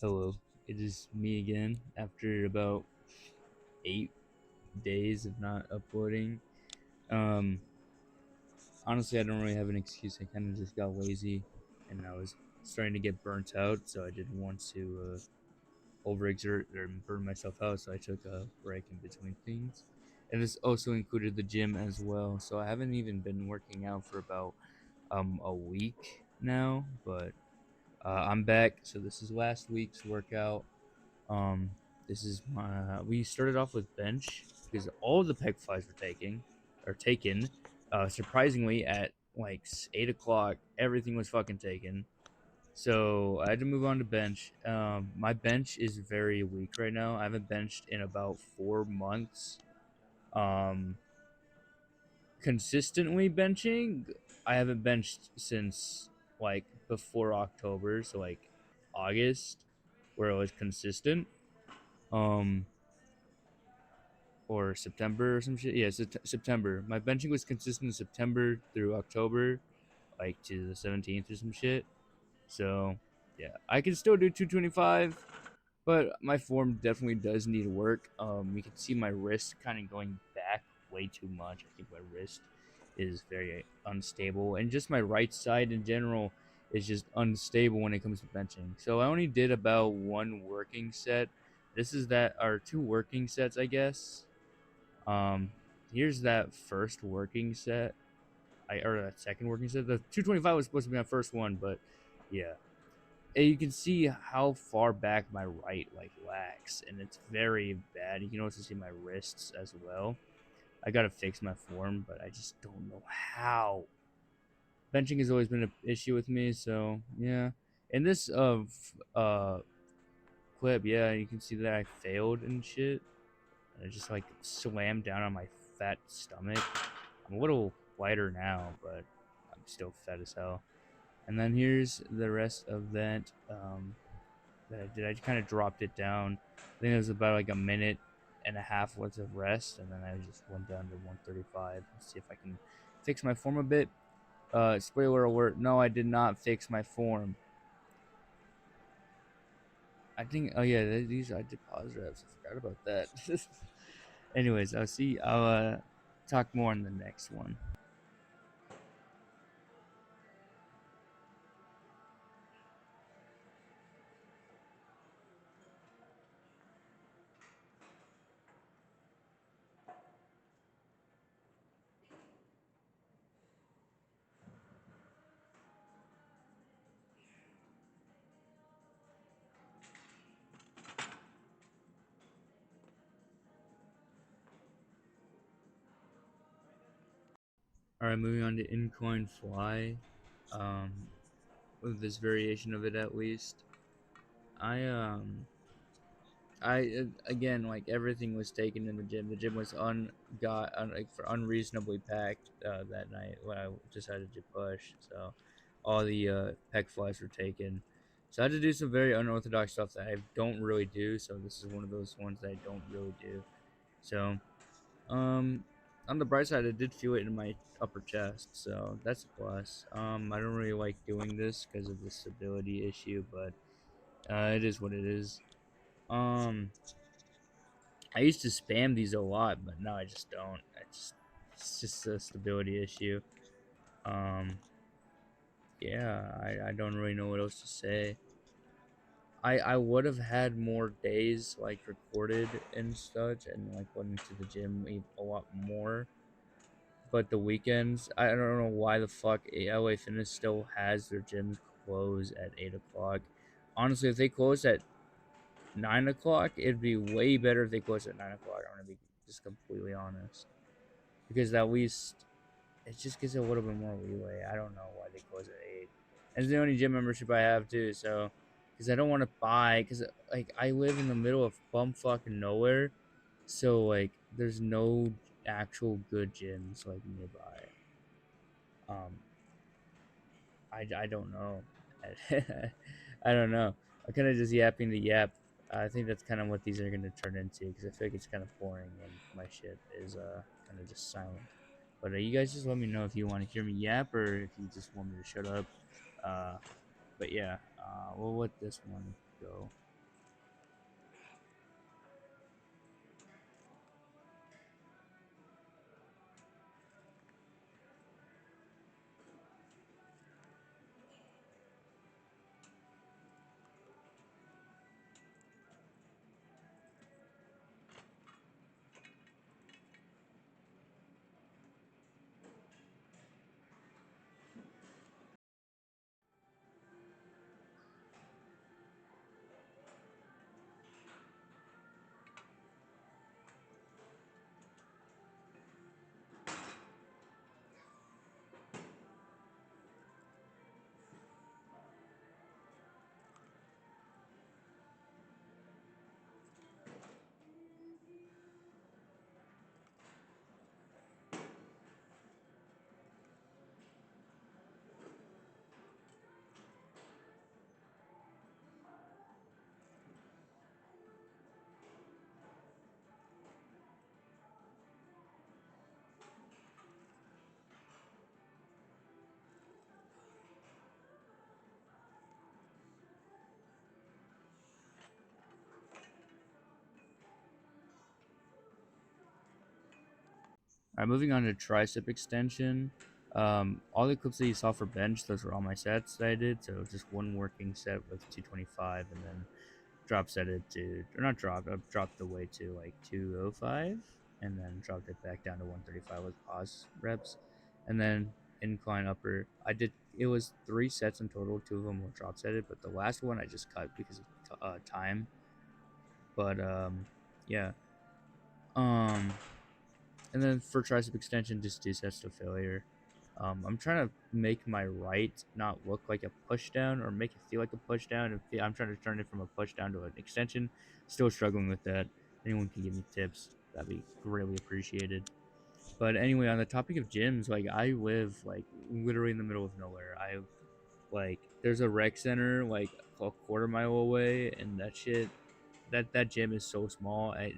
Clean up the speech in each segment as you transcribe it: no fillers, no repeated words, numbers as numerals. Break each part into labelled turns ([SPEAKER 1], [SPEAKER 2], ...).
[SPEAKER 1] Hello, it is me again after about 8 days of not uploading. Um, Honestly, I don't really have an excuse. I kind of just got lazy, and I was starting to get burnt out, so I didn't want to overexert or burn myself out. So I took a break in between things, and this also included the gym as well. So I haven't even been working out for about a week now, but I'm back. So this is last week's workout. Um, this is my. We started off with bench because all the pec flies were taken. Surprisingly, at like 8 o'clock, everything was fucking taken. So I had to move on to bench. My bench is very weak right now. I haven't benched in about 4 months. Um, Consistently benching, I haven't benched since like before October, so like August, where it was consistent. Um, or September or some shit. Yeah, September. My benching was consistent in September through October, like to the 17th or some shit. So, yeah, I can still do 225, but my form definitely does need work. You can see my wrist kind of going back way too much. I think my wrist is very unstable, and just my right side in general is just unstable when it comes to benching. So I only did about one working set. This is that, or two working sets, I guess. um, Here's that first working set. Or that second working set. The 225 was supposed to be my first one, but yeah. And you can see how far back my right like lags, and it's very bad. You can also see my wrists as well. I gotta fix my form, but I just don't know how. Benching has always been an issue with me, so yeah. In this clip, yeah, you can see that I failed and shit. And I just like slammed down on my fat stomach. I'm a little lighter now, but I'm still fat as hell. And then here's the rest of that that I did. I kind of dropped it down. I think it was about like a minute and a half worth of rest, and then I just went down to 135 and see if I can fix my form a bit. Spoiler alert: no, I did not fix my form. I think. Oh yeah, these I did pause reps. I forgot about that. Anyways, I'll talk more in the next one. All right, moving on to incline fly. Um, with this variation of it at least. I again, like, everything was taken in the gym. The gym was like for unreasonably packed that night when I decided to push. So all the pec flies were taken. So I had to do some very unorthodox stuff that I don't really do. So this is one of those ones that I don't really do. So um, on the bright side, I did feel it in my upper chest, so that's a plus. I don't really like doing this because of the stability issue, but it is what it is. Um, I used to spam these a lot, but now I just don't. It's just a stability issue. Um, yeah, I don't really know what else to say. I would have had more days like recorded and such, and like went into the gym a lot more. But the weekends, I don't know why the fuck LA Fitness still has their gyms closed at 8 o'clock. Honestly, if they closed at 9 o'clock, it'd be way better if they closed at 9 o'clock. I'm gonna be just completely honest, because at least it just gives it a little bit more leeway. I don't know why they close at 8. And it's the only gym membership I have too, so because I don't want to buy, because like I live in the middle of bumfuck nowhere, so like there's no actual good gyms like nearby. Um, I don't know. I don't know. I'm kind of just yapping the yap. I think that's kind of what these are gonna turn into, because I feel like it's kind of boring when my shit is kind of just silent. But you guys just let me know if you want to hear me yap or if you just want me to shut up. Uh, but yeah, we'll let this one go. All right, moving on to tricep extension. All the clips that you saw for bench, those were all my sets that I did. So just one working set with 225, and then drop set it to, or not dropped, I dropped the weight to like 205, and then dropped it back down to 135 with pause reps, and then incline upper. I did, it was 3 sets in total. 2 of them were drop setted, but the last one I just cut because of time. But yeah. Um, and then for tricep extension, just 2 sets to failure. I'm trying to make my right not look like a push down or make it feel like a push down. I'm trying to turn it from a push down to an extension. Still struggling with that. Anyone can give me tips. That'd be greatly appreciated. But anyway, on the topic of gyms, like I live like literally in the middle of nowhere. I like there's a rec center like a quarter mile away, and that shit, that gym is so small. I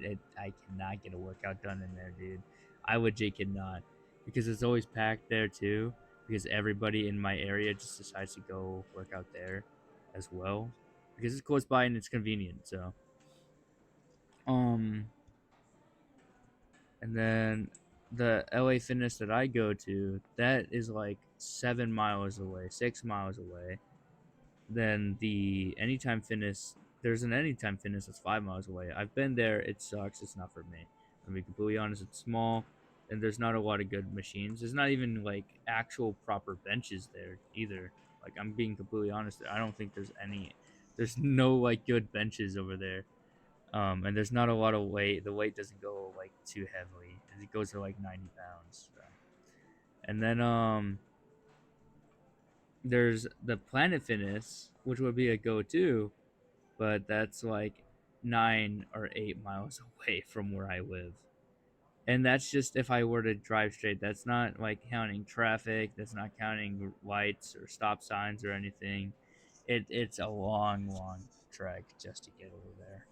[SPEAKER 1] cannot get a workout done in there, dude. I legit cannot, because it's always packed there too. Because everybody in my area just decides to go work out there as well, because it's close by and it's convenient. So, um, and then the LA Fitness that I go to, that is like 7 miles away, 6 miles away. Then the Anytime Fitness, there's an Anytime Fitness that's 5 miles away. I've been there. It sucks. It's not for me. I'll be completely honest. It's small, and there's not a lot of good machines. There's not even like actual proper benches there either. Like, I'm being completely honest. I don't think there's any. There's no like good benches over there. And there's not a lot of weight. The weight doesn't go like too heavily. It goes to like 90 pounds. So. And then there's the Planet Fitness, which would be a go-to, but that's like 9 or 8 miles away from where I live. And that's just if I were to drive straight. That's not like counting traffic. That's not counting lights or stop signs or anything. It's a long, long trek just to get over there.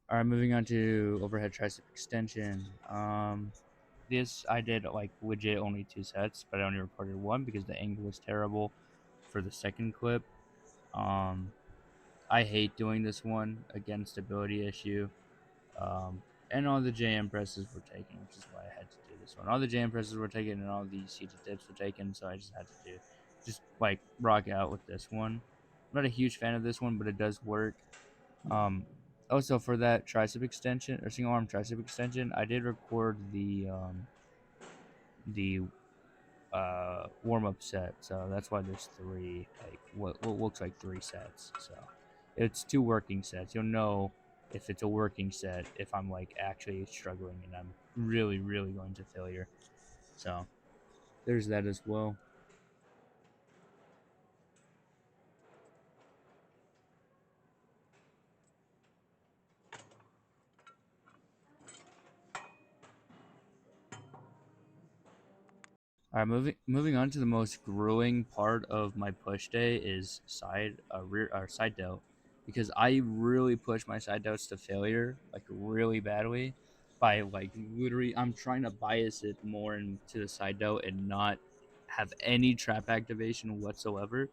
[SPEAKER 1] All right, moving on to overhead tricep extension. This I did like legit only 2 sets, but I only recorded one because the angle was terrible for the second clip. Um, I hate doing this one, again, stability issue. And all the JM presses were taken, which is why I had to do this one. All the JM presses were taken, and all the seated dips were taken, so I just had to just like rock out with this one. I'm not a huge fan of this one, but it does work. Um, Also for that tricep extension or single arm tricep extension, I did record the warm up set, so that's why there's three, like what looks like 3 sets. So it's 2 working sets. You'll know if it's a working set if I'm like actually struggling and I'm really really going to failure. So there's that as well. All right, moving on to the most grueling part of my push day is side rear or side delt. because I really push my side delts to failure, like really badly, by like literally I'm trying to bias it more into the side delt and not have any trap activation whatsoever.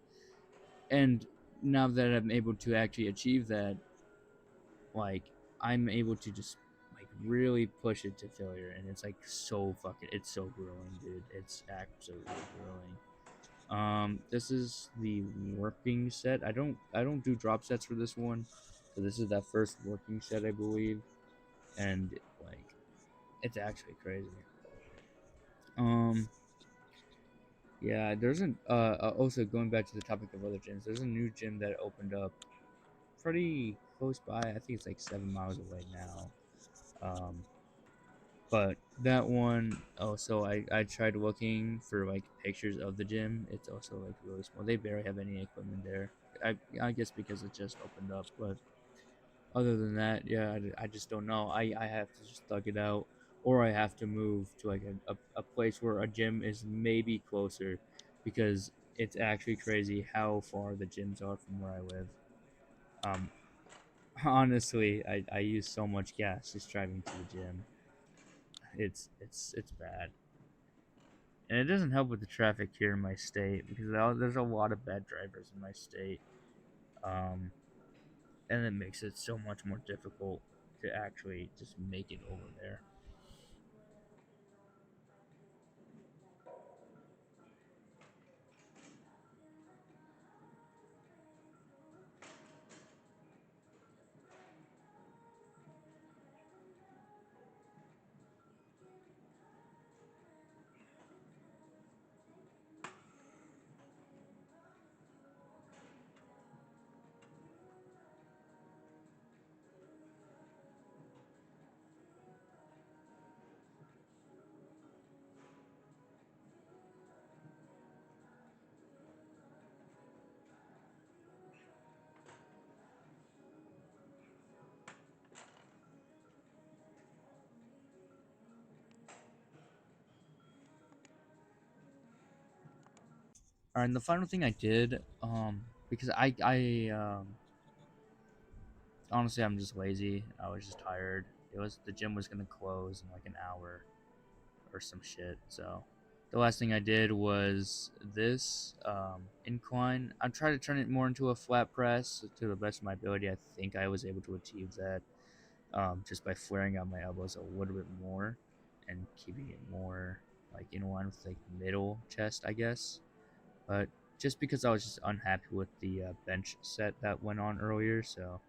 [SPEAKER 1] And now that I'm able to actually achieve that, like I'm able to just like really push it to failure, and it's like so fucking, it's so grueling, dude. It's absolutely grueling. This is the working set. I don't do drop sets for this one, so this is that first working set, I believe, and like it's actually crazy. Um, yeah, there's an also going back to the topic of other gyms. There's a new gym that opened up pretty close by. I think it's like 7 miles away now. Um, but that one also, I tried looking for like pictures of the gym. It's also like really small. They barely have any equipment there. I guess because it just opened up. But other than that, yeah, I just don't know. I have to just thug it out, or I have to move to like a place where a gym is maybe closer, because it's actually crazy how far the gyms are from where I live. Um, honestly, I use so much gas just driving to the gym. It's bad. And it doesn't help with the traffic here in my state, because there's a lot of bad drivers in my state. Um, and it makes it so much more difficult to actually just make it over there. All right, and the final thing I did, because honestly, I'm just lazy. I was just tired. The gym was gonna close in like an hour or some shit. So the last thing I did was this incline. I'm trying to turn it more into a flat press to the best of my ability. I think I was able to achieve that, just by flaring out my elbows a little bit more and keeping it more like in line with like middle chest, I guess. But just because I was just unhappy with the bench set that went on earlier, so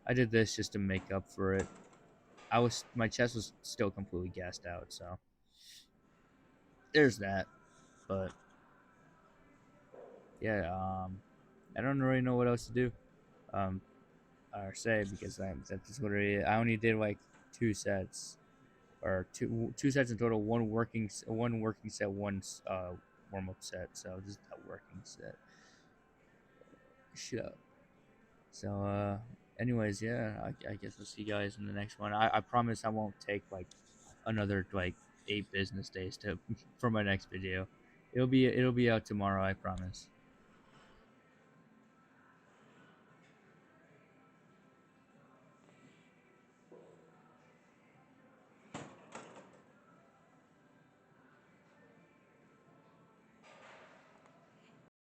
[SPEAKER 1] I did this just to make up for it. My chest was still completely gassed out, so there's that. But yeah, I don't really know what else to do, um, or say, because that's literally it. I only did like 2 sets, or two sets in total. One working set, one warm up set. So this is that working set. Shut up. So, anyways, yeah, I guess I'll see you guys in the next one. I promise I won't take like another like 8 business days to for my next video. It'll be out tomorrow, I promise.